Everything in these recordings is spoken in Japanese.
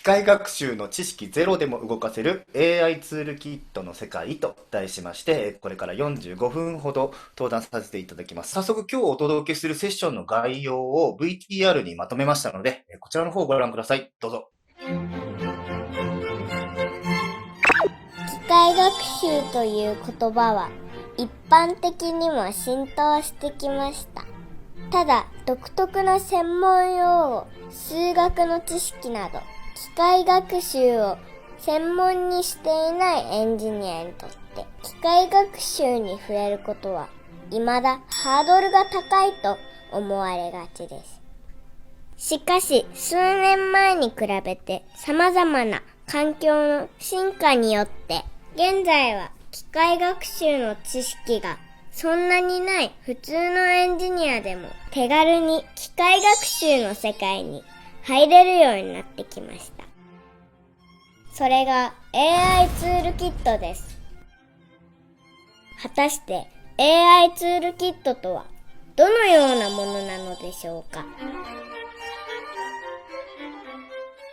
械学習の知識ゼロでも動かせる AI ツールキットの世界と題しまして、これから45分ほど登壇させていただきます。早速今日お届けするセッションの概要を VTR にまとめましたので、こちらの方をご覧ください。どうぞ。機械学習という言葉は一般的にも浸透してきました。ただ、独特な専門用語、数学の知識など、機械学習を専門にしていないエンジニアにとって、機械学習に触れることは、未だハードルが高いと思われがちです。しかし、数年前に比べて様々な環境の進化によって、現在は機械学習の知識がそんなにない普通のエンジニアでも手軽に機械学習の世界に入れるようになってきました。それが AI ツールキットです。果たして AI ツールキットとはどのようなものなのでしょうか。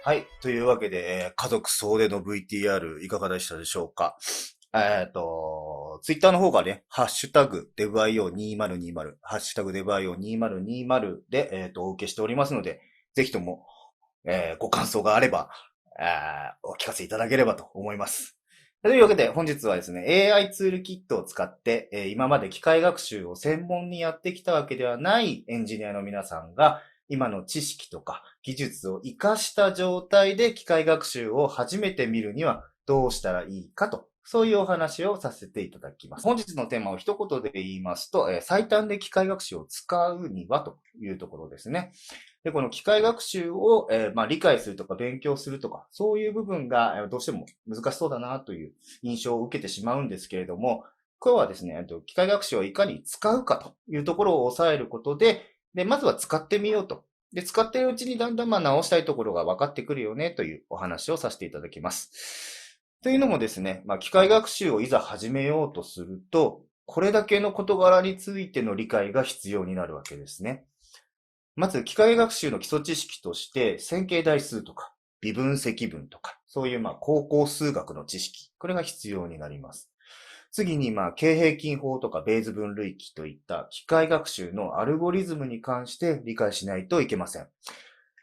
はい。というわけで、家族総出の VTR いかがでしたでしょうか。ツイッターの方がね、ハッシュタグ devio2020、ハッシュタグ devio2020 で、お受けしておりますので、ぜひとも、ご感想があれば、お聞かせいただければと思います。というわけで、本日はですね、AI ツールキットを使って、今まで機械学習を専門にやってきたわけではないエンジニアの皆さんが、今の知識とか技術を活かした状態で機械学習を初めて見るにはどうしたらいいかと、そういうお話をさせていただきます。本日のテーマを一言で言いますと、最短で機械学習を使うにはというところですね。で、この機械学習を、理解するとか勉強するとか、そういう部分がどうしても難しそうだなという印象を受けてしまうんですけれども、今日はですね、機械学習をいかに使うかというところを抑えることで、まずは使ってみようと。で、使っているうちにだんだん直したいところが分かってくるよねというお話をさせていただきます。というのもですね、機械学習をいざ始めようとすると、これだけの事柄についての理解が必要になるわけですね。まず、機械学習の基礎知識として、線形代数とか、微分積分とか、そういう高校数学の知識、これが必要になります。次に、経平均法とかベーズ分類器といった機械学習のアルゴリズムに関して理解しないといけません。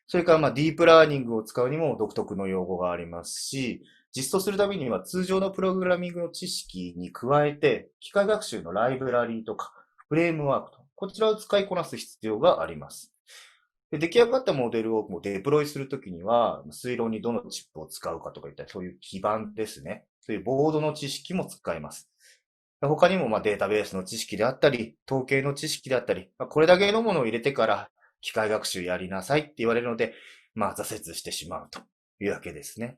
それからディープラーニングを使うにも独特の用語がありますし、実装するためには通常のプログラミングの知識に加えて、機械学習のライブラリーとかフレームワークと、こちらを使いこなす必要があります。で、出来上がったモデルをデプロイするときには、推論にどのチップを使うかとかいったそういう基盤ですね。そういうボードの知識も使えます。他にもデータベースの知識であったり、統計の知識であったり、これだけのものを入れてから機械学習やりなさいって言われるので、挫折してしまうというわけですね。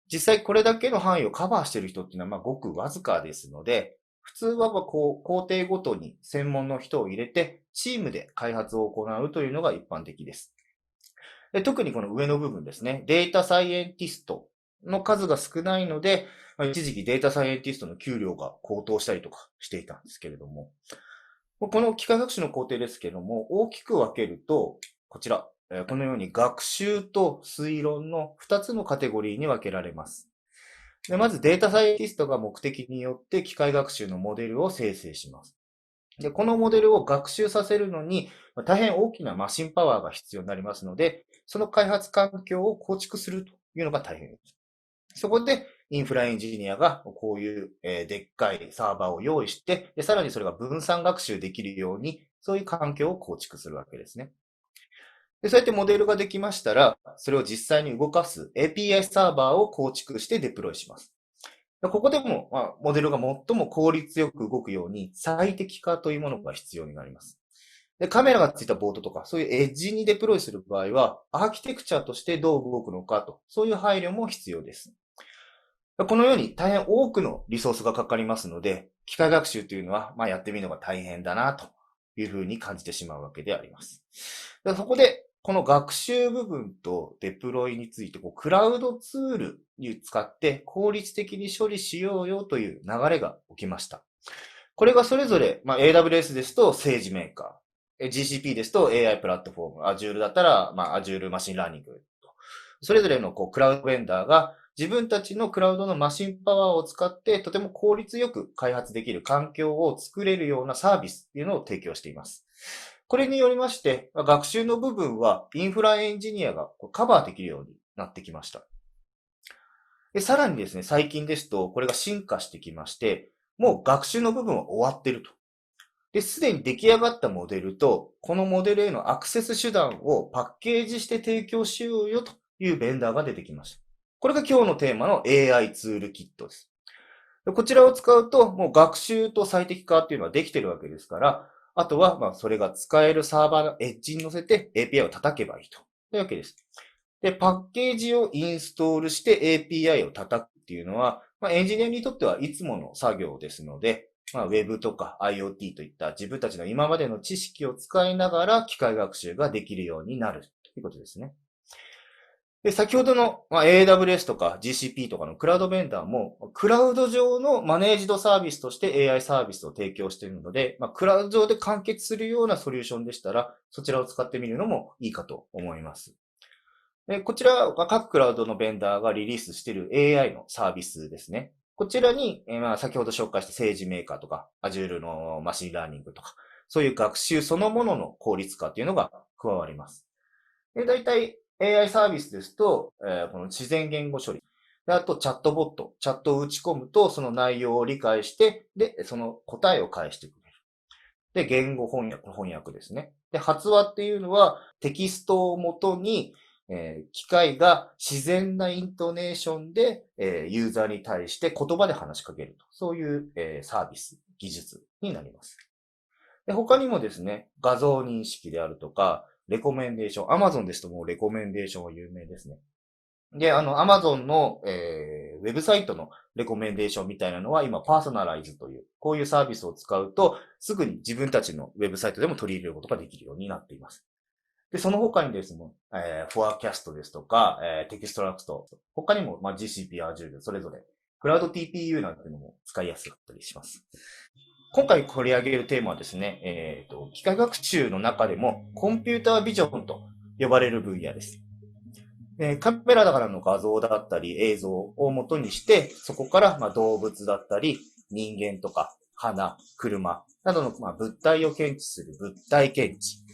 実際これだけの範囲をカバーしている人っていうのはごくわずかですので、普通は工程ごとに専門の人を入れてチームで開発を行うというのが一般的です。で、特にこの上の部分ですね、データサイエンティストの数が少ないので、一時期データサイエンティストの給料が高騰したりとかしていたんですけれども、この機械学習の工程ですけれども、大きく分けると、こちら、このように学習と推論の2つのカテゴリーに分けられます。で、まずデータサイエンティストが目的によって機械学習のモデルを生成します。で、このモデルを学習させるのに、大変大きなマシンパワーが必要になりますので、その開発環境を構築するというのが大変です。そこで、インフラエンジニアがこういうでっかいサーバーを用意して、さらにそれが分散学習できるように、そういう環境を構築するわけですね。で、そうやってモデルができましたら、それを実際に動かす API サーバーを構築してデプロイします。ここでも、モデルが最も効率よく動くように最適化というものが必要になります。で、カメラがついたボードとか、そういうエッジにデプロイする場合は、アーキテクチャとしてどう動くのかと、そういう配慮も必要です。このように大変多くのリソースがかかりますので、機械学習というのは、やってみるのが大変だな、というふうに感じてしまうわけであります。そこで、この学習部分とデプロイについて、クラウドツールに使って効率的に処理しようよという流れが起きました。これがそれぞれ、AWS ですと政治メーカー、GCP ですと AI プラットフォーム、Azure だったら、Azure マシンラーニングと、それぞれのクラウドベンダーが自分たちのクラウドのマシンパワーを使ってとても効率よく開発できる環境を作れるようなサービスっていうのを提供しています。これによりまして、学習の部分はインフラエンジニアがカバーできるようになってきました。で、さらにですね、最近ですと、これが進化してきまして、もう学習の部分は終わってると。で、すでに出来上がったモデルと、このモデルへのアクセス手段をパッケージして提供しようよというベンダーが出てきました。これが今日のテーマの AI ツールキットです。こちらを使うと、もう学習と最適化っていうのはできてるわけですから、あとは、それが使えるサーバーのエッジに乗せて API を叩けばいいというわけです。で、パッケージをインストールして API を叩くっていうのは、エンジニアにとってはいつもの作業ですので、Web とか IoT といった自分たちの今までの知識を使いながら機械学習ができるようになるということですね。で、先ほどの、AWS とか GCP とかのクラウドベンダーも、クラウド上のマネージドサービスとして AI サービスを提供しているので、クラウド上で完結するようなソリューションでしたら、そちらを使ってみるのもいいかと思います。で、こちらは各クラウドのベンダーがリリースしている AI のサービスですね。こちらに、先ほど紹介した政治メーカーとか、Azure のマシンラーニングとか、そういう学習そのものの効率化っていうのが加わります。で、大体 AI サービスですと、この自然言語処理。で、あとチャットボット、チャットを打ち込むと、その内容を理解して、で、その答えを返してくれる。で、言語翻訳ですね。で、発話っていうのはテキストをもとに、機械が自然なイントネーションで、ユーザーに対して言葉で話しかけると。そういう、サービス、技術になります。で、他にもですね、画像認識であるとか、レコメンデーション。Amazon ですともうレコメンデーションは有名ですね。で、Amazon の、ウェブサイトのレコメンデーションみたいなのは今、パーソナライズという、こういうサービスを使うと、すぐに自分たちのウェブサイトでも取り入れることができるようになっています。で、その他にですね、フォアキャストですとか、テキストラクト、他にも、GCP、Azure、それぞれ、クラウド TPU なんていうのも使いやすかったりします。今回取り上げるテーマはですね、機械学習の中でもコンピュータービジョンと呼ばれる分野です。カメラからの画像だったり映像を元にして、そこから動物だったり人間とか花、車などの物体を検知する物体検知。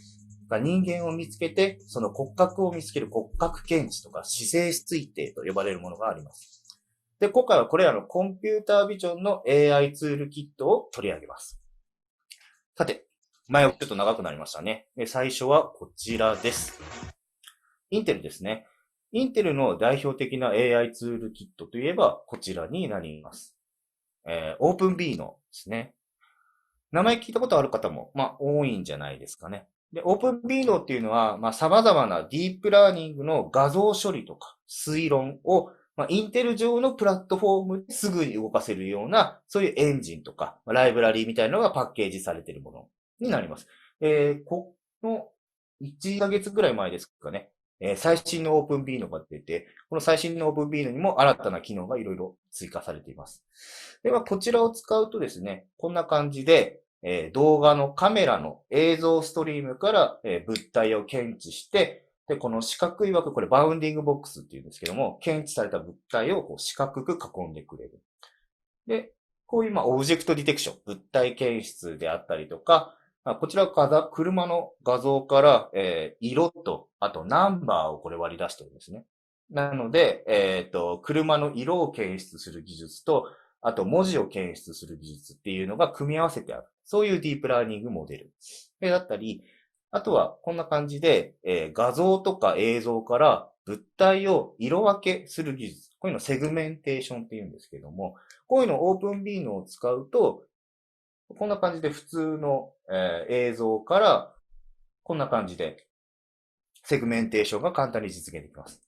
人間を見つけて、その骨格を見つける骨格検知とか姿勢推定と呼ばれるものがあります。で、今回はこれらのコンピュータービジョンの AI ツールキットを取り上げます。さて、前置きちょっと長くなりましたね。最初はこちらです。インテルですね。インテルの代表的な AI ツールキットといえばこちらになります。OpenB のですね。名前聞いたことある方も、多いんじゃないですかね。で、OpenB っていうのは、様々なディープラーニングの画像処理とか推論を、インテル上のプラットフォームですぐに動かせるような、そういうエンジンとか、ライブラリーみたいなのがパッケージされているものになります。この1ヶ月ぐらい前ですかね。最新の OpenB が出て、この最新の OpenB にも新たな機能がいろいろ追加されています。では、こちらを使うとですね、こんな感じで、動画のカメラの映像ストリームから、物体を検知して、で、この四角い枠、これバウンディングボックスっていうんですけども、検知された物体をこう四角く囲んでくれる。で、こういうオブジェクトディテクション、物体検出であったりとか、こちらは車の画像から、色と、あとナンバーをこれ割り出してるんですね。なので、車の色を検出する技術と、あと文字を検出する技術っていうのが組み合わせてある。そういうディープラーニングモデル。だったり、あとはこんな感じで、画像とか映像から物体を色分けする技術。こういうのセグメンテーションって言うんですけども、こういうのを OpenB を使うと、こんな感じで普通の、映像から、こんな感じでセグメンテーションが簡単に実現できます。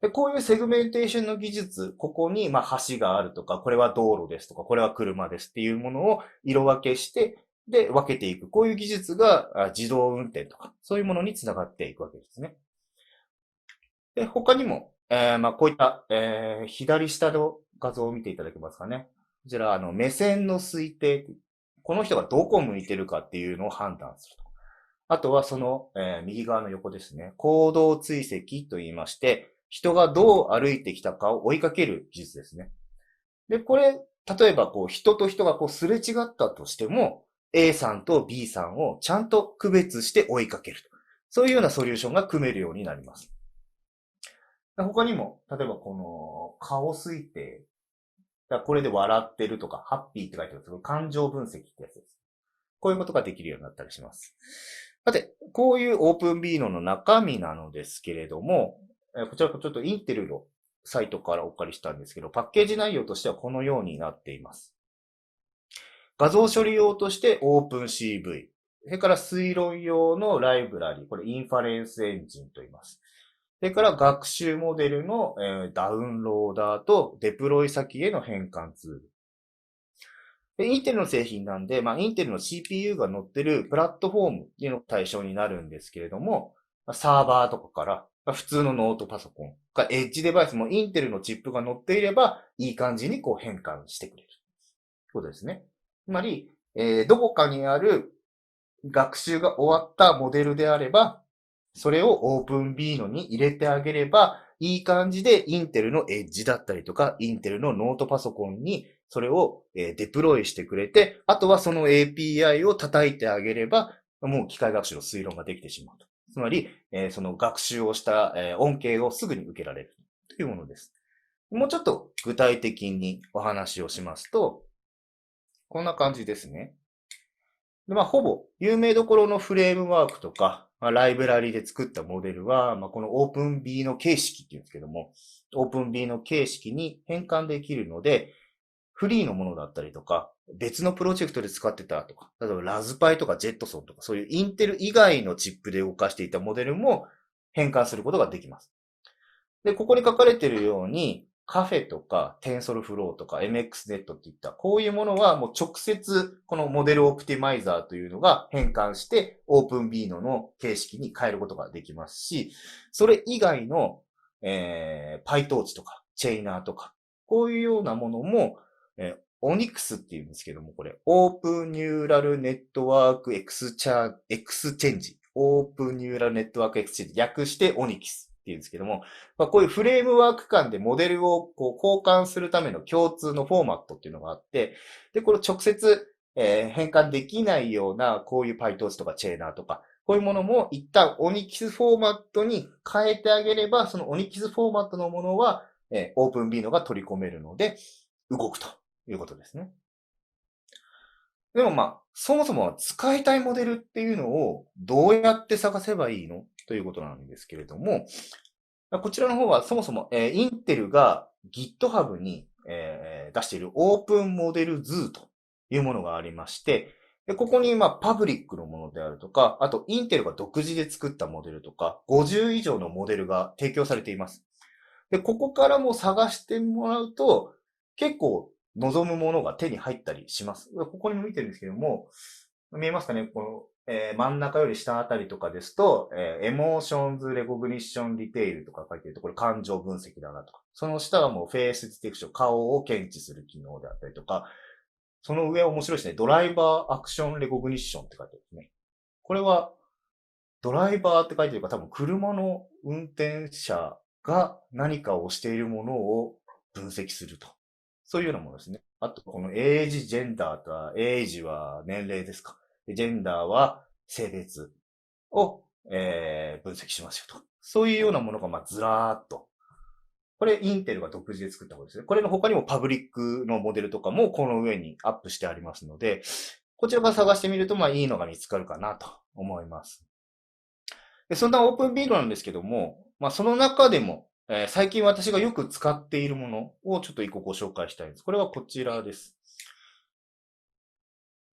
で、こういうセグメンテーションの技術、ここに、橋があるとか、これは道路ですとか、これは車ですっていうものを色分けして、で、分けていく。こういう技術が自動運転とか、そういうものにつながっていくわけですね。で、他にも、こういった、左下の画像を見ていただけますかね。こちら、目線の推定。この人がどこを向いてるかっていうのを判断すると。あとはその、右側の横ですね。行動追跡と言いまして、人がどう歩いてきたかを追いかける技術ですね。で、これ、例えば人と人がすれ違ったとしても、A さんと B さんをちゃんと区別して追いかけると。そういうようなソリューションが組めるようになります。他にも、例えば顔推定。これで笑ってるとか、ハッピーって書いてあるんですけど、感情分析ってやつです。こういうことができるようになったりします。さて、こういうオープンビーノの中身なのですけれども、こちらちょっとインテルのサイトからお借りしたんですけど、パッケージ内容としてはこのようになっています。画像処理用としてオープン CV。それから推論用のライブラリ。これインファレンスエンジンと言います。それから学習モデルの、ダウンローダーとデプロイ先への変換ツール。インテルの製品なんで、インテルの CPU が載ってるプラットフォームっていうのが対象になるんですけれども、サーバーとかから、普通のノートパソコン、エッジデバイスもインテルのチップが載っていれば、いい感じに変換してくれる。ということですね。つまり、どこかにある学習が終わったモデルであれば、それをオープンビーノに入れてあげれば、いい感じでインテルのエッジだったりとか、インテルのノートパソコンにそれをデプロイしてくれて、あとはその API を叩いてあげれば、もう機械学習の推論ができてしまうと。つまり、その学習をした恩恵をすぐに受けられるというものです。もうちょっと具体的にお話をしますと、こんな感じですね。でほぼ有名どころのフレームワークとか、ライブラリで作ったモデルは、このオープン B の形式っていうんですけども、オープン B の形式に変換できるので、フリーのものだったりとか、別のプロジェクトで使ってたとか、例えばラズパイとかジェットソンとか、そういうインテル以外のチップで動かしていたモデルも変換することができます。で、ここに書かれているように、カフェとか、テンソルフローとか、MXNet っていった、こういうものはもう直接、このモデルオプティマイザーというのが変換して、OpenBeano の形式に変えることができますし、それ以外の、PyTorch とか、チェイナーとか、こういうようなものも、Onyx っていうんですけども、これ、Open Neural Network Exchange。Open Neural Network Exchange。略して Onyx。っていうんですけども、こういうフレームワーク間でモデルを交換するための共通のフォーマットっていうのがあって、で、これ直接、変換できないような、こういう PyTorch とかチェーナーとか、こういうものも一旦 Onyx フォーマットに変えてあげれば、その Onyx フォーマットのものは、OpenBeano が取り込めるので、動くということですね。でもそもそも使いたいモデルっていうのをどうやって探せばいいのということなんですけれども、こちらの方はそもそも、インテルが GitHub に、出しているオープンモデル図というものがありまして、でここにパブリックのものであるとか、あとインテルが独自で作ったモデルとか、50以上のモデルが提供されています。で、ここからも探してもらうと、結構望むものが手に入ったりします。ここにも見てるんですけども、見えますかねこの、真ん中より下あたりとかですと、エモーションズレコグニッションディテールとか書いてると、これ感情分析だなとか。その下はもうフェイスディテクション、顔を検知する機能であったりとか、その上面白いですね。ドライバーアクションレコグニッションって書いてあるんですね。これは、ドライバーって書いてるから多分車の運転者が何かをしているものを分析すると。そういうようなものですね。あと、このエイジ、ジェンダーとは、エイジは年齢ですか。ジェンダーは性別を、分析しますよと。そういうようなものがずらーっと。これインテルが独自で作ったことですね。これの他にもパブリックのモデルとかもこの上にアップしてありますので、こちらから探してみるといいのが見つかるかなと思います。でそんなオープンビードなんですけども、その中でも、最近私がよく使っているものをちょっと一個ご紹介したいんです。これはこちらです。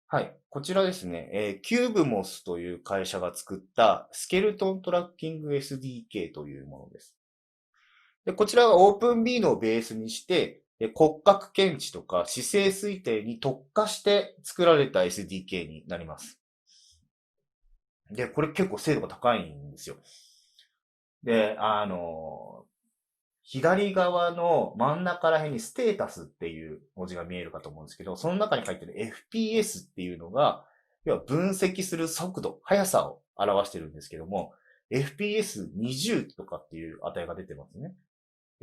はい。こちらですね、キューブモスという会社が作ったスケルトントラッキング SDK というものです。でこちらは OpenBeano をベースにして、骨格検知とか姿勢推定に特化して作られた SDK になります。で、これ結構精度が高いんですよ。で、左側の真ん中ら辺にステータスっていう文字が見えるかと思うんですけど、その中に書いてる FPS っていうのが、要は分析する速度、速さを表してるんですけども、FPS20 とかっていう値が出てますね。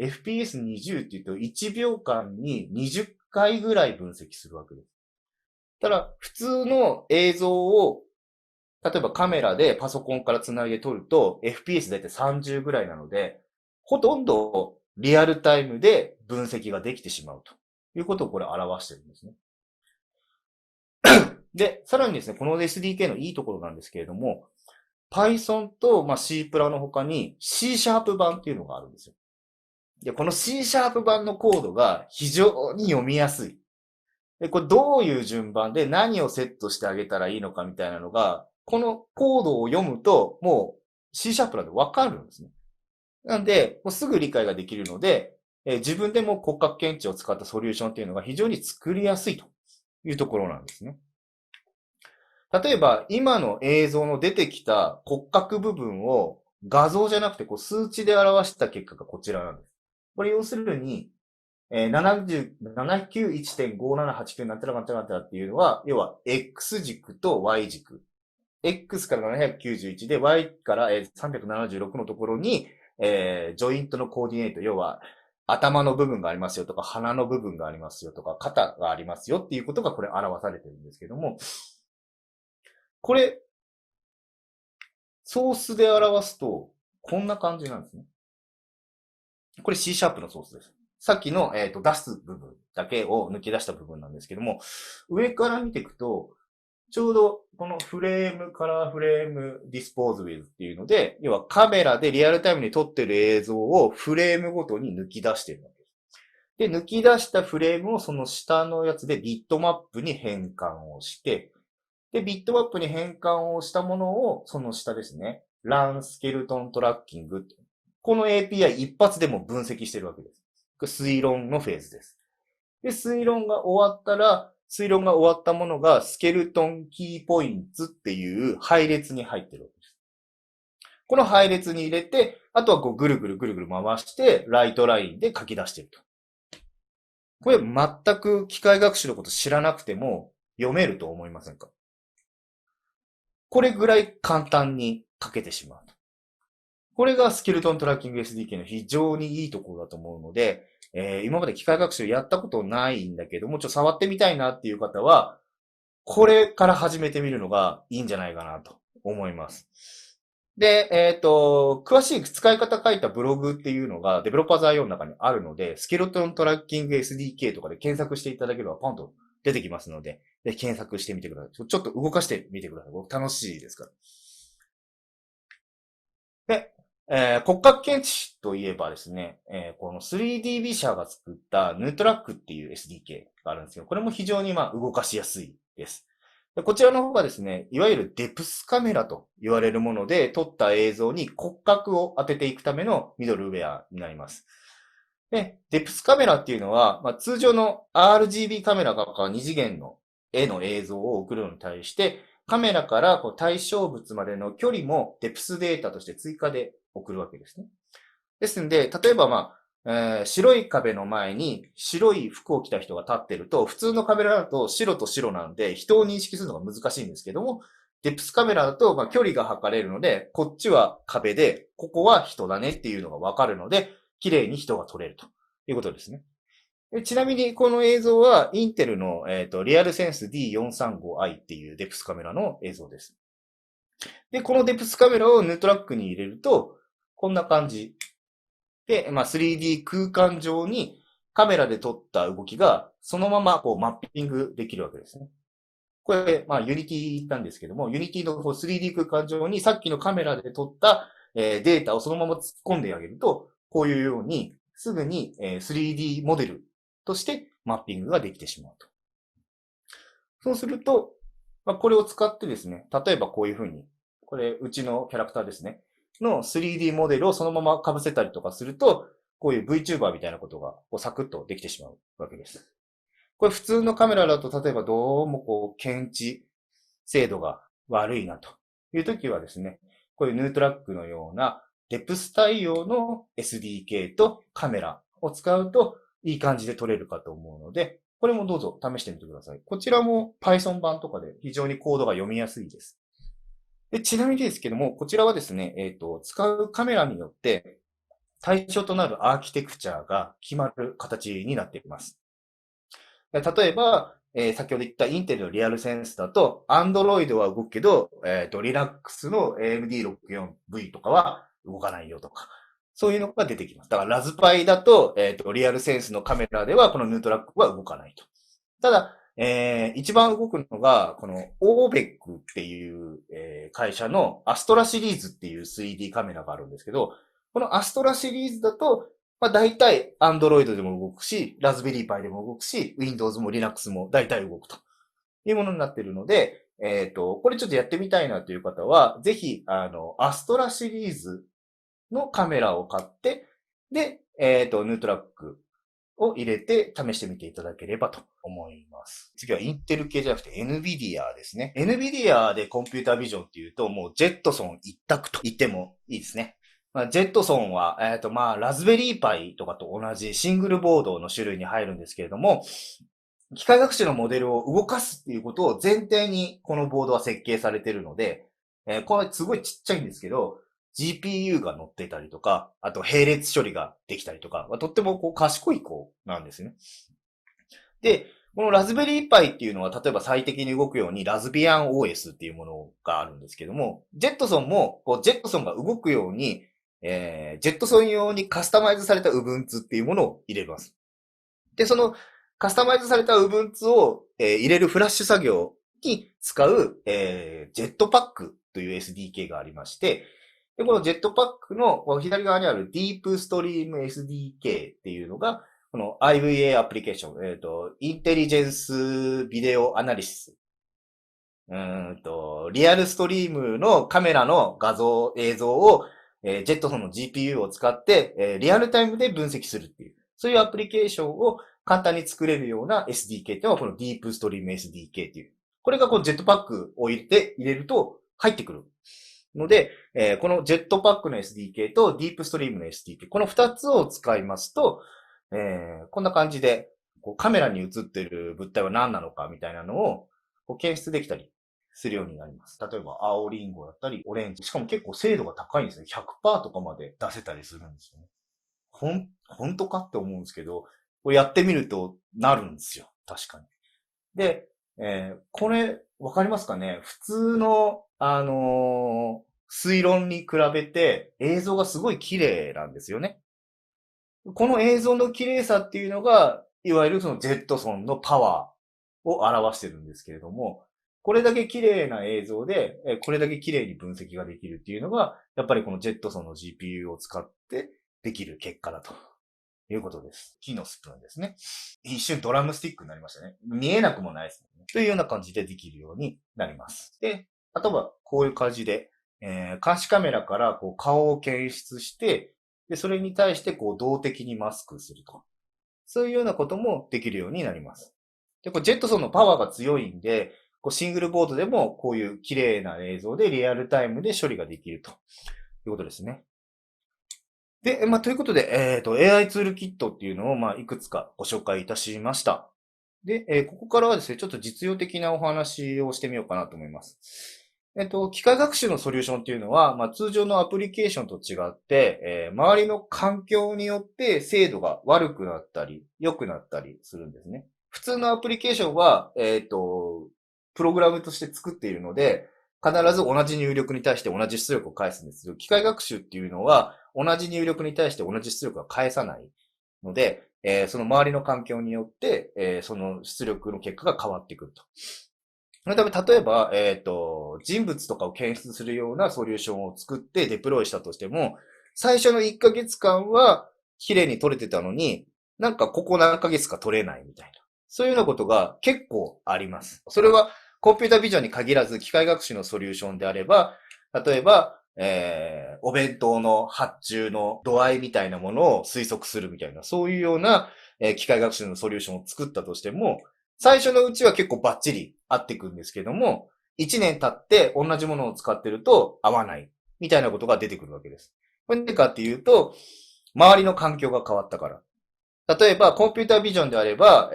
FPS20 って言うと1秒間に20回ぐらい分析するわけです。ただ、普通の映像を、例えばカメラでパソコンから繋いで撮ると、FPS だいたい30ぐらいなので、ほとんどリアルタイムで分析ができてしまうということをこれ表してるんですね。で、さらにですね、この SDK のいいところなんですけれども、Python と、C プラの他に C シャープ版っていうのがあるんですよ。で、この C シャープ版のコードが非常に読みやすい。で、これどういう順番で何をセットしてあげたらいいのかみたいなのが、このコードを読むと、もう C シャープなんでわかるんですね。なんで、もうすぐ理解ができるので、自分でも骨格検知を使ったソリューションっていうのが非常に作りやすいというところなんですね。例えば、今の映像の出てきた骨格部分を画像じゃなくて数値で表した結果がこちらなんです。これ要するに、791.5789なんたらなんたらなんたらっていうのは、要は X 軸と Y 軸。X から791で Y から376のところに、ジョイントのコーディネート、要は頭の部分がありますよとか、鼻の部分がありますよとか、肩がありますよっていうことがこれ表されてるんですけども、これ、ソースで表すと、こんな感じなんですね。これ C シャープのソースです。さっきの、出す部分だけを抜き出した部分なんですけども、上から見ていくと、ちょうどこのフレーム、カラーフレーム、ディスポーズウィズっていうので、要はカメラでリアルタイムに撮ってる映像をフレームごとに抜き出してるわけです。で、抜き出したフレームをその下のやつでビットマップに変換をして、で、ビットマップに変換をしたものをその下ですね。ランスケルトントラッキング。この API 一発でも分析してるわけです。これ推論のフェーズです。で、推論が終わったら、推論が終わったものがスケルトンキーポイントっていう配列に入ってるわけです。この配列に入れて、あとはぐるぐるぐるぐる回して、ライトラインで書き出してると。これ全く機械学習のこと知らなくても読めると思いませんか？これぐらい簡単に書けてしまう。これがスケルトントラッキング SDK の非常にいいところだと思うので、今まで機械学習やったことないんだけども、触ってみたいなっていう方は、これから始めてみるのがいいんじゃないかなと思います。で、詳しい使い方書いたブログっていうのがデベロッパーズ IO の中にあるので、スケルトントラッキング SDK とかで検索していただければポンと出てきますので、検索してみてください。ちょっと動かしてみてください。楽しいですから。で、骨格検知といえばですね、この 3DB 社が作ったヌートラックっていう SDK があるんですけど、これも非常に動かしやすいです。でこちらの方がですね、いわゆるデプスカメラと言われるもので撮った映像に骨格を当てていくためのミドルウェアになります。で、デプスカメラっていうのは、通常の RGB カメラが2次元の絵の映像を送るのに対して、カメラから対象物までの距離もデプスデータとして追加で送るわけですね。ですので、例えば白い壁の前に白い服を着た人が立ってると、普通のカメラだと白と白なんで人を認識するのが難しいんですけども、デプスカメラだと距離が測れるので、こっちは壁で、ここは人だねっていうのがわかるので、綺麗に人が撮れるということですね。ちなみにこの映像はインテルの、リアルセンス D435i っていうデプスカメラの映像です。で、このデプスカメラをヌートラックに入れると、こんな感じ。で、3D 空間上にカメラで撮った動きがそのままマッピングできるわけですね。これ、ユニティなんですけども、ユニティの3D 空間上にさっきのカメラで撮ったデータをそのまま突っ込んであげると、こういうようにすぐに 3D モデルとしてマッピングができてしまうと。そうすると、これを使ってですね、例えばこういうふうに、これうちのキャラクターですね、の 3D モデルをそのまま被せたりとかすると、こういう VTuber みたいなことがサクッとできてしまうわけです。これ普通のカメラだと、例えばどうも検知精度が悪いなというときはですね、こういうヌートラックのようなデプス対応の SDK とカメラを使うといい感じで撮れるかと思うので、これもどうぞ試してみてください。こちらも Python 版とかで非常にコードが読みやすいです。でちなみにですけども、こちらはですね、使うカメラによって、対象となるアーキテクチャが決まる形になっています。例えば、先ほど言ったインテルのリアルセンスだと、Android は動くけど、Linux の AMD64V とかは動かないよとか、そういうのが出てきます。だからラズパイだと、リアルセンスのカメラではこのヌートラックは動かないと。ただ、一番動くのが、このオーベックっていう、会社のアストラシリーズっていう 3D カメラがあるんですけど、このアストラシリーズだと、まあ大体 Android でも動くし、ラズベリーパイでも動くし、Windows も Linux も大体動くというものになっているので、これちょっとやってみたいなという方は、ぜひ、アストラシリーズのカメラを買って、で、ヌートラックを入れて試してみていただければと思います。次はインテル系じゃなくて NVIDIA ですね。NVIDIA でコンピュータービジョンっていうともうジェットソン一択と言ってもいいですね。まあ、ジェットソンは、まあ、ラズベリーパイとかと同じシングルボードの種類に入るんですけれども、機械学習のモデルを動かすっていうことを前提にこのボードは設計されているので、これすごいちっちゃいんですけど、GPU が乗ってたりとか、あと並列処理ができたりとか、とってもこう賢い子なんですね。で、このラズベリーパイっていうのは、例えば最適に動くようにラズビアン OS っていうものがあるんですけども、ジェットソンも、こうジェットソンが動くように、ジェットソン用にカスタマイズされた Ubuntu っていうものを入れます。で、そのカスタマイズされた Ubuntu を、入れるフラッシュ作業に使う、ジェットパックという SDK がありまして、で、このジェットパックの左側にある Deep Stream SDK っていうのが、この IVA アプリケーション、インテリジェンスビデオアナリシス。リアルストリームのカメラの映像を、ジェットソンの GPU を使って、リアルタイムで分析するっていう、そういうアプリケーションを簡単に作れるような SDK っていうのはこの Deep Stream SDK っていう。これがこうジェットパックを入れると入ってくる。ので、このジェットパックの SDK とディープストリームの SDK、この2つを使いますと、こんな感じで、こうカメラに映っている物体は何なのかみたいなのをこう検出できたりするようになります。例えば、青リンゴだったり、オレンジ。しかも結構精度が高いんですね。100% とかまで出せたりするんですよね。本当かって思うんですけど、これやってみるとなるんですよ。確かに。で、これ、わかりますかね？普通の、推論に比べて映像がすごい綺麗なんですよね。この映像の綺麗さっていうのが、いわゆるそのジェットソンのパワーを表してるんですけれども、これだけ綺麗な映像で、これだけ綺麗に分析ができるっていうのが、やっぱりこのジェットソンの GPU を使ってできる結果だということです。木のスプーンですね。一瞬ドラムスティックになりましたね。見えなくもないですね。というような感じでできるようになります。で、あとはこういう感じで、監視カメラからこう顔を検出して、で、それに対してこう動的にマスクすると。そういうようなこともできるようになります。で、こうジェットソンのパワーが強いんで、こうシングルボードでもこういう綺麗な映像でリアルタイムで処理ができるということですね。で、ということで、AI ツールキットっていうのを、いくつかご紹介いたしました。で、ここからはですね、ちょっと実用的なお話をしてみようかなと思います。機械学習のソリューションっていうのは、通常のアプリケーションと違って、周りの環境によって精度が悪くなったり、良くなったりするんですね。普通のアプリケーションは、プログラムとして作っているので、必ず同じ入力に対して同じ出力を返すんですけど、機械学習っていうのは、同じ入力に対して同じ出力は返さないので、その周りの環境によって、その出力の結果が変わってくると。そのため、例えば、人物とかを検出するようなソリューションを作ってデプロイしたとしても、最初の1ヶ月間は綺麗に撮れてたのに、なんかここ何ヶ月か撮れないみたいな。そういうようなことが結構あります。それはコンピュータビジョンに限らず機械学習のソリューションであれば、例えば、お弁当の発注の度合いみたいなものを推測するみたいな、そういうような、機械学習のソリューションを作ったとしても、最初のうちは結構バッチリ合ってくんですけども、1年経って同じものを使ってると合わないみたいなことが出てくるわけです。これ何かっていうと、周りの環境が変わったから。例えば、コンピュータービジョンであれば、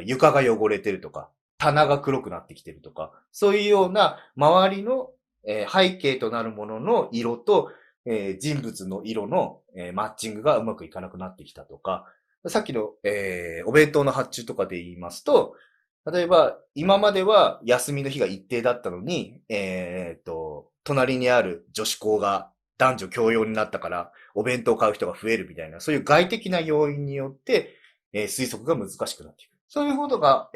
床が汚れてるとか、棚が黒くなってきてるとか、そういうような周りの、背景となるものの色と人物の色の、マッチングがうまくいかなくなってきたとか、さっきの、お弁当の発注とかで言いますと、例えば、今までは休みの日が一定だったのに、隣にある女子校が男女共用になったから、お弁当を買う人が増えるみたいな、そういう外的な要因によって、推測が難しくなっていく。そういうことが、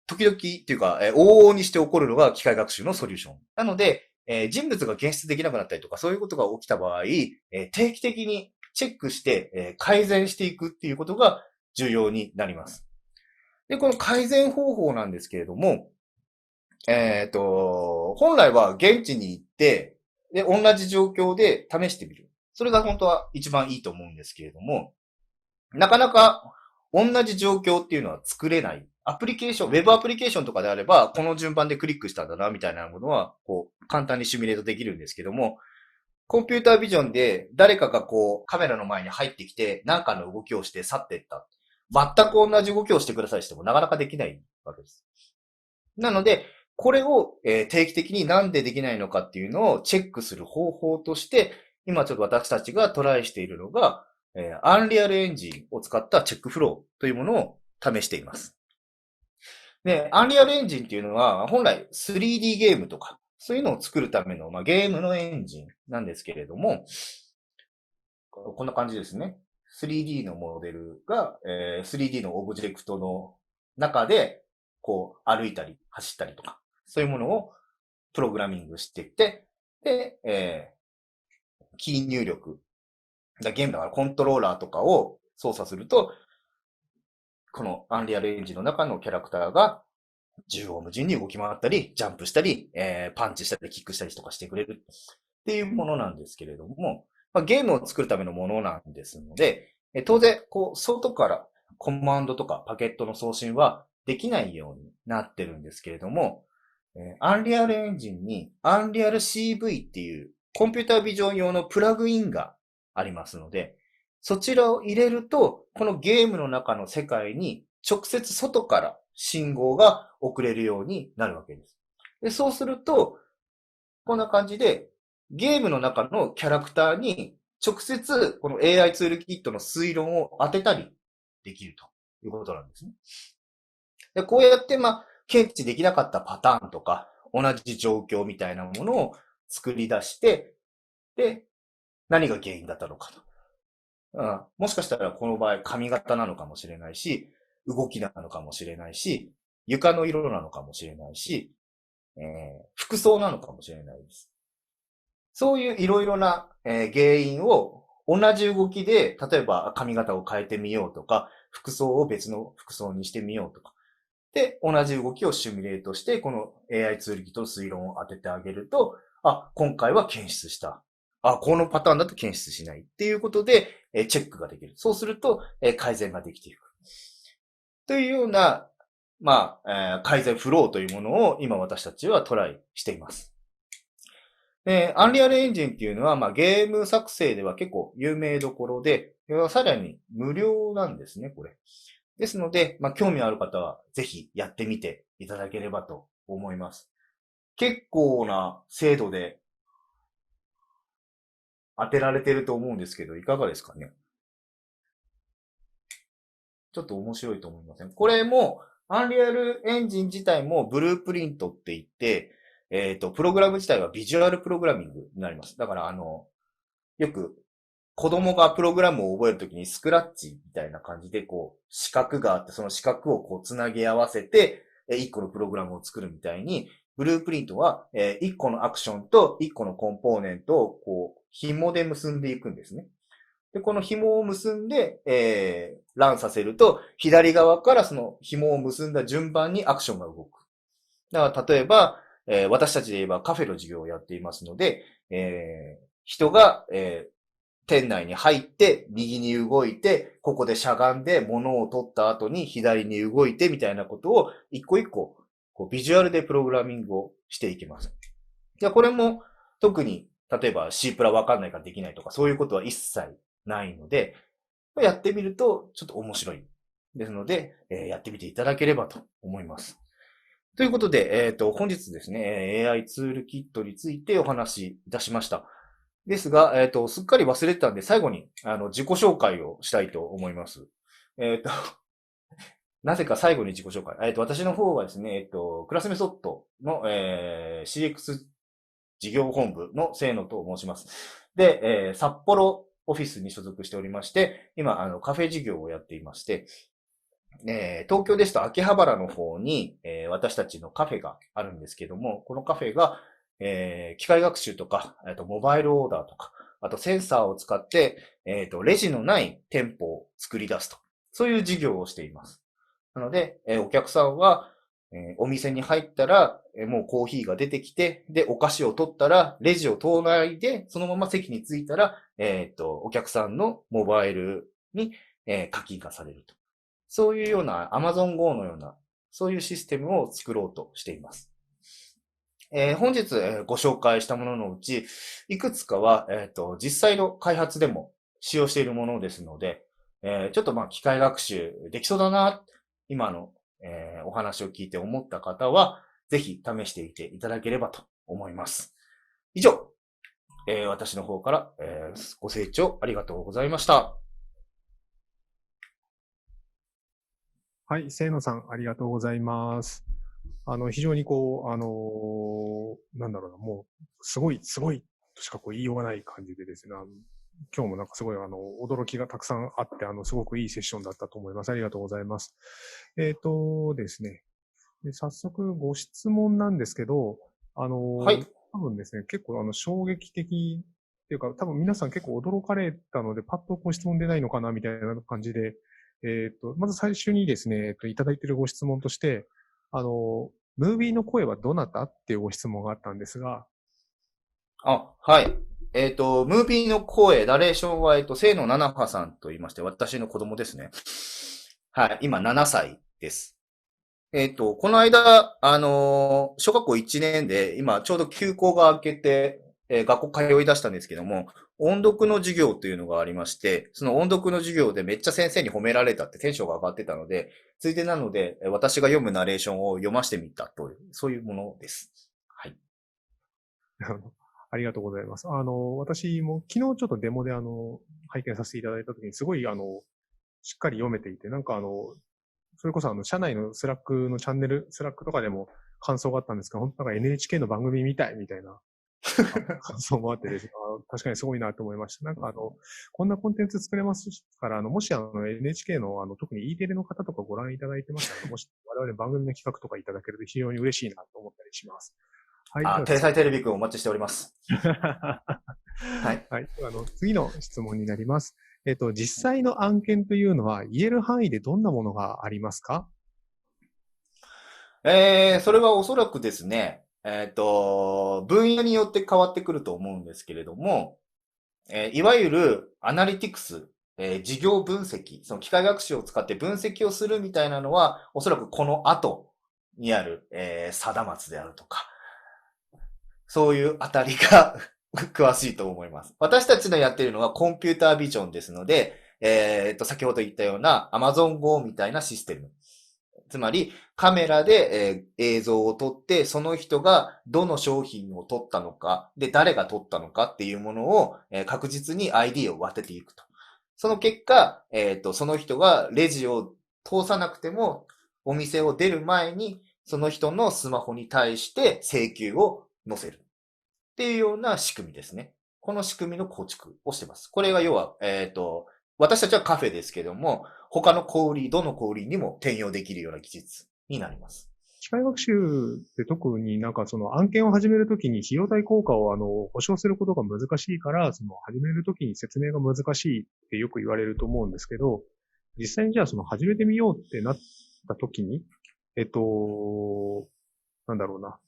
時々っていうか、往々にして起こるのが機械学習のソリューション。なので、人物が検出できなくなったりとか、そういうことが起きた場合、定期的にチェックして、改善していくっていうことが重要になります。で、この改善方法なんですけれども、本来は現地に行って、で、同じ状況で試してみる。それが本当は一番いいと思うんですけれども、なかなか同じ状況っていうのは作れない。アプリケーション、ウェブアプリケーションとかであれば、この順番でクリックしたんだな、みたいなものは、こう、簡単にシミュレートできるんですけども、コンピュータービジョンで誰かがこう、カメラの前に入ってきて、何かの動きをして去っていった。全く同じ動きをしてくださいしてもなかなかできないわけです。なので、これを定期的になんでできないのかっていうのをチェックする方法として、今ちょっと私たちがトライしているのが、アンリアルエンジンを使ったチェックフローというものを試しています。で、アンリアルエンジンっていうのは、本来 3D ゲームとか、そういうのを作るための、ゲームのエンジンなんですけれども、こんな感じですね。3D のモデルが、3D のオブジェクトの中で、こう、歩いたり、走ったりとか、そういうものをプログラミングしていって、で、キー入力。ゲームだからコントローラーとかを操作すると、このアンリアルエンジンの中のキャラクターが縦横無尽に動き回ったり、ジャンプしたり、パンチしたり、キックしたりとかしてくれるっていうものなんですけれども、ゲームを作るためのものなんですので、当然、こう、外からコマンドとかパケットの送信はできないようになってるんですけれども、アンリアルエンジンにアンリアル CV っていうコンピュータービジョン用のプラグインがありますので、そちらを入れると、このゲームの中の世界に直接外から信号が送れるようになるわけです。で、そうすると、こんな感じで、ゲームの中のキャラクターに直接この AI ツールキットの推論を当てたりできるということなんですね。で、こうやって、検知できなかったパターンとか、同じ状況みたいなものを作り出して、で、何が原因だったのかと。もしかしたらこの場合髪型なのかもしれないし、動きなのかもしれないし、床の色なのかもしれないし、服装なのかもしれないです。そういういろいろな、原因を同じ動きで、例えば髪型を変えてみようとか、服装を別の服装にしてみようとか。で、同じ動きをシミュレートして、この AI ツールキットの推論を当ててあげると、今回は検出した。このパターンだと検出しないっていうことで、チェックができる。そうすると、改善ができていく。というような、改善フローというものを今私たちはトライしています。アンリアルエンジンっていうのは、ゲーム作成では結構有名どころで、さらに無料なんですね、これ。ですので、興味ある方はぜひやってみていただければと思います。結構な精度で当てられてると思うんですけど、いかがですかね。ちょっと面白いと思いません？これも、アンリアルエンジン自体もブループリントって言って、プログラム自体はビジュアルプログラミングになります。だから、よく子供がプログラムを覚えるときにスクラッチみたいな感じで、こう、四角があって、その四角をこう、つなぎ合わせて、一個のプログラムを作るみたいに、ブループリントは、一個のアクションと一個のコンポーネントを、こう、紐で結んでいくんですね。で、この紐を結んで、ランさせると、左側からその紐を結んだ順番にアクションが動く。だから、例えば、私たちで言えばカフェの授業をやっていますので、人が、店内に入って右に動いて、ここでしゃがんで物を取った後に左に動いてみたいなことを一個一個こうビジュアルでプログラミングをしていきます。じゃあこれも特に例えば C プラわかんないからできないとかそういうことは一切ないので、やってみるとちょっと面白いですので、やってみていただければと思います。ということで、本日ですね、AI ツールキットについてお話しいたしました。ですが、すっかり忘れてたんで、最後に、自己紹介をしたいと思います。えっと、なぜか最後に自己紹介。私の方はですね、クラスメソッドの、CX 事業本部の清野と申します。で、札幌オフィスに所属しておりまして、今、カフェ事業をやっていまして、東京ですと秋葉原の方に、私たちのカフェがあるんですけども、このカフェが、機械学習とか、モバイルオーダーとか、あとセンサーを使って、レジのない店舗を作り出すと。そういう事業をしています。なので、お客さんは、お店に入ったら、もうコーヒーが出てきて、で、お菓子を取ったら、レジを通らないで、そのまま席に着いたら、お客さんのモバイルに、課金がされると。そういうような Amazon Go のような、そういうシステムを作ろうとしています。本日、ご紹介したもののうち、いくつかは、実際の開発でも使用しているものですので、ちょっと機械学習できそうだな、今の、お話を聞いて思った方は、ぜひ試してみていただければと思います。以上、私の方から、ご清聴ありがとうございました。はい、清野さん、ありがとうございます。非常になんだろうな、もう、すごいとしか言いようがない感じでですね、今日もなんかすごい驚きがたくさんあって、すごくいいセッションだったと思います。ありがとうございます。ですね。で早速ご質問なんですけど、はい。多分ですね、結構衝撃的っていうか、多分皆さん結構驚かれたので、パッとご質問出ないのかなみたいな感じで、まず最初にですね、いただいているご質問として、ムービーの声はどなたっていうご質問があったんですが。はい。ムービーの声、ナレーションは、清野七葉さんと言いまして、私の子供ですね。はい。今7歳です。この間、小学校1年で、今ちょうど休校が明けて、学校通い出したんですけども、音読の授業というのがありまして、その音読の授業でめっちゃ先生に褒められたってテンションが上がってたので、ついでなので、私が読むナレーションを読ませてみたという、そういうものです。はい。ありがとうございます。私も昨日ちょっとデモで拝見させていただいたときに、すごいしっかり読めていて、なんかそれこそ社内のスラックのチャンネル、スラックとかでも感想があったんですが、本当なんか NHK の番組みたいな感想もあってですね、確かにすごいなと思いました。なんかこんなコンテンツ作れますから、もしNHK の特に E テレの方とかご覧いただいてましたら、もし我々番組の企画とかいただけると非常に嬉しいなと思ったりします。はい。天才テレビくんお待ちしております。はい。はい。次の質問になります。実際の案件というのは言える範囲でどんなものがありますか？それはおそらくですね、分野によって変わってくると思うんですけれども、いわゆるアナリティクス、事業分析、その機械学習を使って分析をするみたいなのは、おそらくこの後にある、貞松であるとか、そういうあたりが詳しいと思います。私たちのやっているのはコンピュータービジョンですので、先ほど言ったような Amazon Go みたいなシステム。つまり、カメラで、映像を撮って、その人がどの商品を撮ったのか、で、誰が撮ったのかっていうものを、確実に ID を当てていくと。その結果、その人がレジを通さなくても、お店を出る前に、その人のスマホに対して請求を載せる。っていうような仕組みですね。この仕組みの構築をしてます。これが要は、私たちはカフェですけども、他の小売り、どの小売りにも転用できるような技術になります。機械学習って特になんかその案件を始めるときに費用対効果を保証することが難しいから、その始めるときに説明が難しいってよく言われると思うんですけど、実際にじゃあその始めてみようってなったときに、なんだろうな。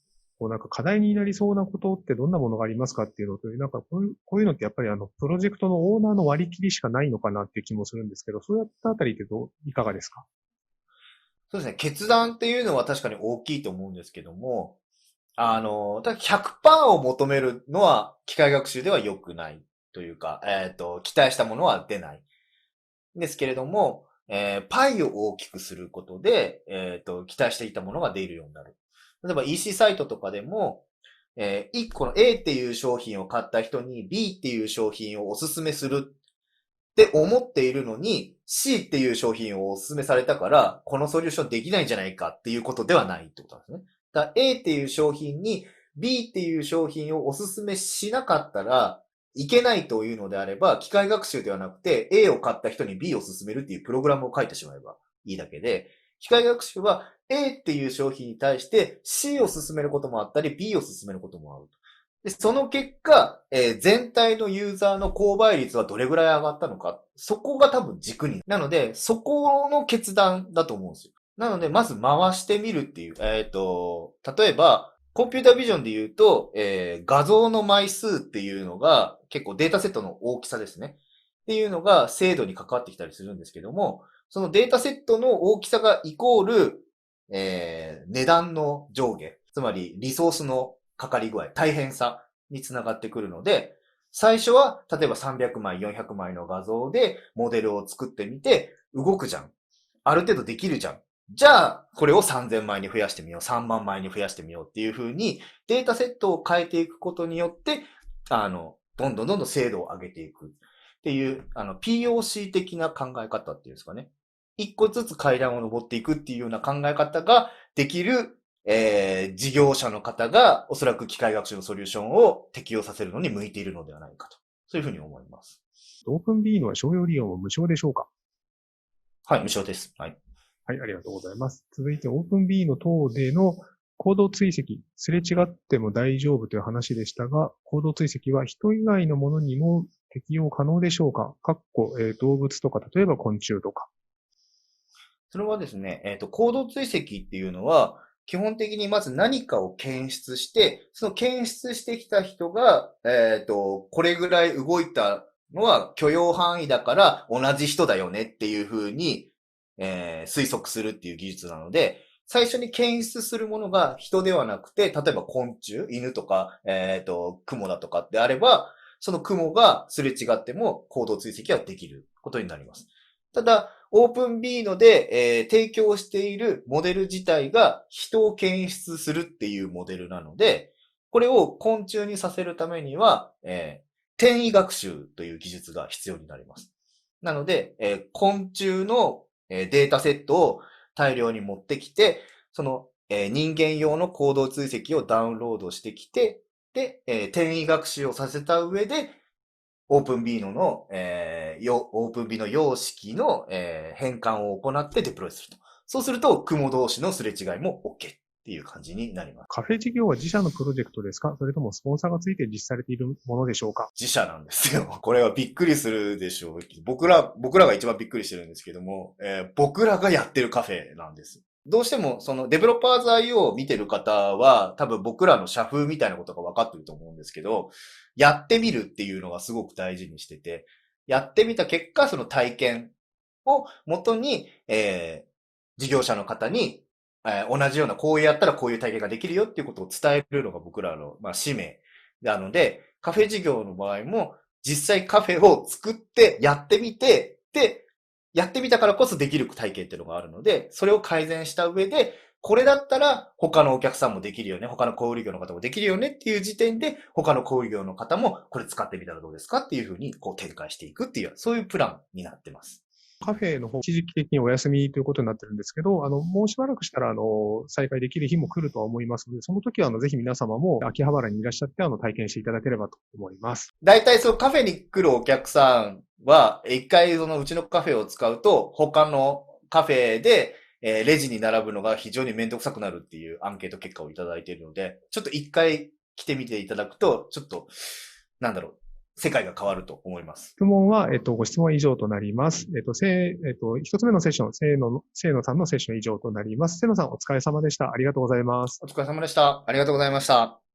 なんか課題になりそうなことってどんなものがありますかっていうのと、なんかこういうのってやっぱりプロジェクトのオーナーの割り切りしかないのかなっていう気もするんですけど、そういったあたりっていかがですか？そうですね。決断っていうのは確かに大きいと思うんですけども、ただ100%を求めるのは機械学習では良くないというか、期待したものは出ない。ですけれども、パイを大きくすることで、期待していたものが出るようになる。例えば EC サイトとかでも、1個の A っていう商品を買った人に B っていう商品をおすすめするって思っているのに C っていう商品をおすすめされたからこのソリューションできないんじゃないかっていうことではないってことなんですね。だから A っていう商品に B っていう商品をおすすめしなかったらいけないというのであれば、機械学習ではなくて A を買った人に B を勧めるっていうプログラムを書いてしまえばいいだけで、機械学習は A っていう商品に対して C を勧めることもあったり B を勧めることもある。で、その結果、全体のユーザーの購買率はどれぐらい上がったのか、そこが多分軸に。なので、そこの決断だと思うんですよ。なので、まず回してみるっていう。例えば、コンピュータビジョンで言うと、画像の枚数っていうのが結構データセットの大きさですね。っていうのが精度に関わってきたりするんですけども、そのデータセットの大きさがイコール、値段の上下。つまりリソースのかかり具合、大変さにつながってくるので、最初は例えば300枚、400枚の画像でモデルを作ってみて、動くじゃん。ある程度できるじゃん。じゃあ、これを3000枚に増やしてみよう、3万枚に増やしてみようっていう風に、データセットを変えていくことによって、どんどん精度を上げていくっていう、POC 的な考え方っていうんですかね。一個ずつ階段を登っていくっていうような考え方ができる、事業者の方がおそらく機械学習のソリューションを適用させるのに向いているのではないかと。そういうふうに思います。オープン B の商用利用も無償でしょうか？はい、無償です。はい。はい、ありがとうございます。続いて、オープン B の等での行動追跡、すれ違っても大丈夫という話でしたが、行動追跡は人以外のものにも適用可能でしょうか？動物とか、例えば昆虫とか。それはですね、行動追跡っていうのは、基本的にまず何かを検出して、その検出してきた人が、これぐらい動いたのは許容範囲だから同じ人だよねっていうふうに、推測するっていう技術なので、最初に検出するものが人ではなくて、例えば昆虫、犬とか、雲だとかであれば、その雲がすれ違っても行動追跡はできることになります。ただ、オープン B ので、提供しているモデル自体が人を検出するっていうモデルなので、これを昆虫にさせるためには、転移学習という技術が必要になります。なので、昆虫のデータセットを大量に持ってきて、その、人間用の行動追跡をダウンロードしてきて、で、転移学習をさせた上で、オープン B の、オープン B の様式の、変換を行ってデプロイすると。そうすると、雲同士のすれ違いも OK っていう感じになります。カフェ事業は自社のプロジェクトですか？それともスポンサーがついて実施されているものでしょうか？自社なんですよ。これはびっくりするでしょう。僕らが一番びっくりしてるんですけども、僕らがやってるカフェなんです。どうしても、そのデベロッパーズ IO を見てる方は、多分僕らの社風みたいなことが分かってると思うんですけど、やってみるっていうのがすごく大事にしてて、やってみた結果、その体験をもとに、事業者の方に、同じようなこうやったらこういう体験ができるよっていうことを伝えるのが僕らの、使命なので、カフェ事業の場合も、実際カフェを作ってやってみて、で、やってみたからこそできる体験っていうのがあるので、それを改善した上で、これだったら他のお客さんもできるよね、他の小売業の方もできるよねっていう時点で、他の小売業の方もこれ使ってみたらどうですかっていうふうにこう展開していくっていう、そういうプランになってます。カフェの方、一時期的にお休みということになってるんですけど、もうしばらくしたら、再開できる日も来るとは思いますので、その時は、ぜひ皆様も秋葉原にいらっしゃって、体験していただければと思います。大体そのカフェに来るお客さんは、一回そのうちのカフェを使うと、他のカフェで、レジに並ぶのが非常にめんどくさくなるっていうアンケート結果をいただいているので、ちょっと一回来てみていただくと、ちょっと、世界が変わると思います。質問は、ご質問は以上となります。一つ目のセッション、せーのさんのセッション以上となります。せーのさんお疲れ様でした。ありがとうございます。お疲れ様でした。ありがとうございました。